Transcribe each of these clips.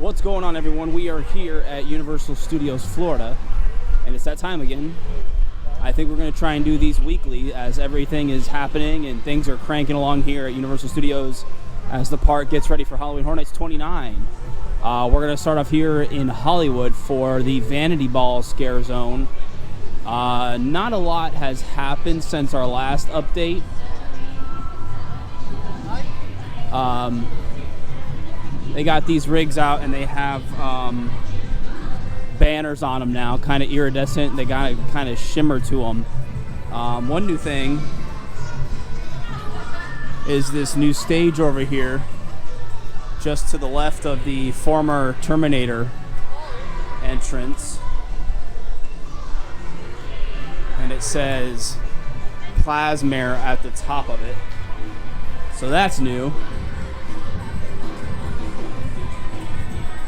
What's going on, everyone? We are here at Universal Studios Florida, and it's that time again. I think we're going to try and do these weekly as everything is happening and things are cranking along here at Universal Studios as the park gets ready for Halloween Horror Nights 29. We're going to start off here in Hollywood for the Vanity Ball Scare Zone. Not a lot has happened since our last update. They got these rigs out and they have banners on them now, kind of iridescent. They got a kind of shimmer to them. One new thing is this new stage over here, just to the left of the former Terminator entrance. And it says Plasmare at the top of it. So that's new.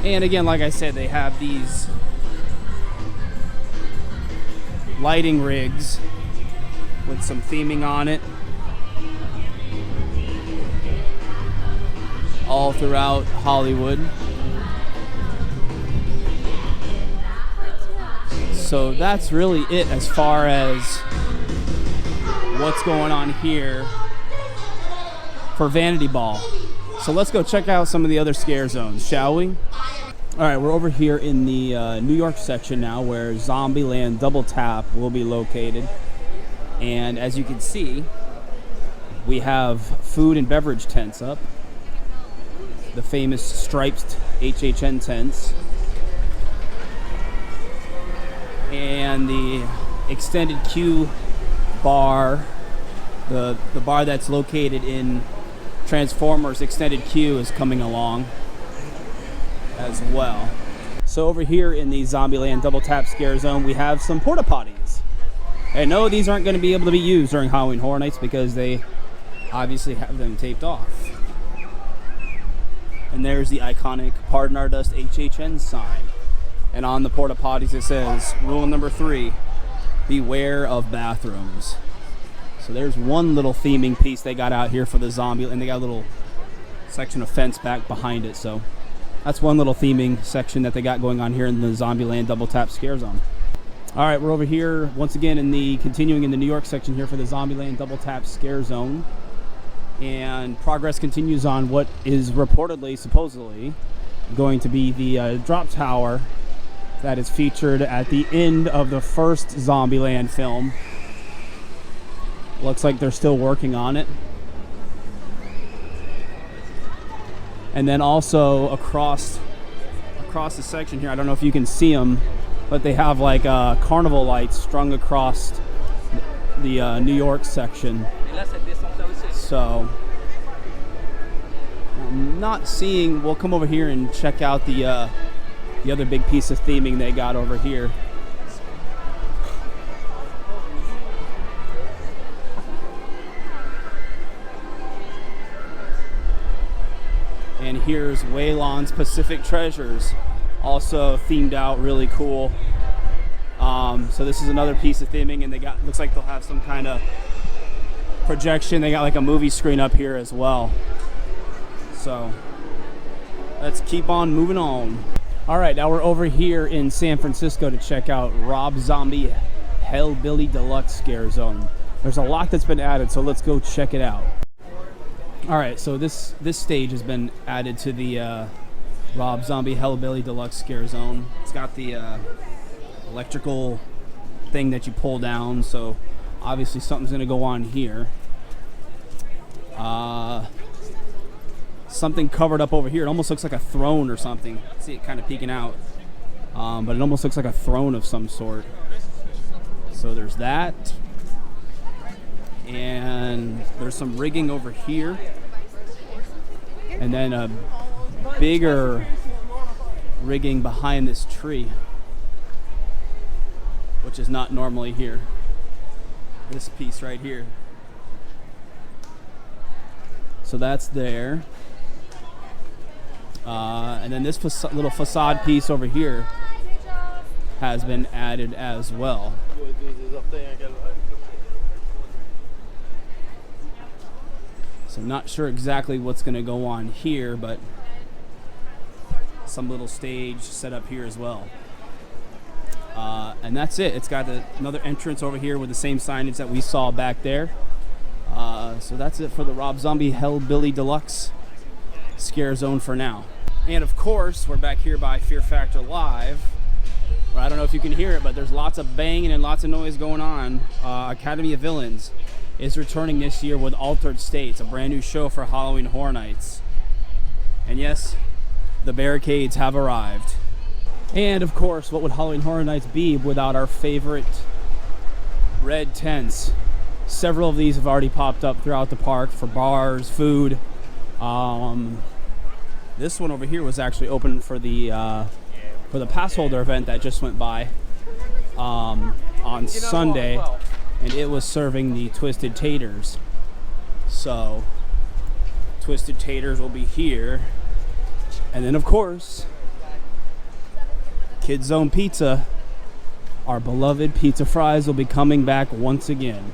And again, like I said, they have these lighting rigs with some theming on it all throughout Hollywood. So that's really it as far as what's going on here for Vanity Ball. So let's go check out some of the other scare zones, shall we? All right, we're over here in the New York section now where Zombieland Double Tap will be located. And as you can see, we have food and beverage tents up. The famous striped HHN tents. And the extended queue bar, the bar that's located in Transformers Extended Queue is coming along as well. So over here in the Zombieland Double Tap Scare Zone, we have some porta potties. And no, these aren't going to be able to be used during Halloween Horror Nights because they obviously have them taped off. And there's the iconic Pardon Our Dust HHN sign. And on the porta potties it says, rule number 3, beware of bathrooms. So there's one little theming piece they got out here for the zombie, and they got a little section of fence back behind it. So that's one little theming section that they got going on here in the Zombieland Double Tap Scare Zone. All right, we're over here once again continuing in the New York section here for the Zombieland Double Tap Scare Zone. And progress continues on what is reportedly, supposedly, going to be the drop tower that is featured at the end of the first Zombieland film. Looks like they're still working on it. And then also across the section here, I don't know if you can see them, but they have like carnival lights strung across the New York section. So I'm not seeing. We'll come over here and check out the other big piece of theming they got over here. And here's Waylon's Pacific Treasures, also themed out really cool. So this is another piece of theming, and looks like they'll have some kind of projection. They got like a movie screen up here as well. So let's keep on moving on. All right, now we're over here in San Francisco to check out Rob Zombie Hellbilly Deluxe Scare Zone. There's a lot that's been added, so let's go check it out. All right, so this stage has been added to the Rob Zombie Hellbilly Deluxe Scare Zone. It's got the electrical thing that you pull down, so obviously something's going to go on here. Something covered up over here. It almost looks like a throne or something. See it kind of peeking out, but it almost looks like a throne of some sort. So there's that. And there's some rigging over here, and then a bigger rigging behind this tree, which is not normally here. This piece right here. So that's there. And then this little facade piece over here has been added as well. So I'm not sure exactly what's going to go on here, but some little stage set up here as well. And that's it. It's got another entrance over here with the same signage that we saw back there. So that's it for the Rob Zombie Hellbilly Deluxe Scare Zone for now. And of course, we're back here by Fear Factor Live. I don't know if you can hear it, but there's lots of banging and lots of noise going on. Academy of Villains is returning this year with Altered States, a brand new show for Halloween Horror Nights. And yes, the barricades have arrived. And of course, what would Halloween Horror Nights be without our favorite red tents? Several of these have already popped up throughout the park for bars, food. This one over here was actually open for the pass holder event that just went by on Sunday, and it was serving the Twisted Taters. So Twisted Taters will be here, and then of course Kids Zone Pizza, our beloved pizza fries, will be coming back once again.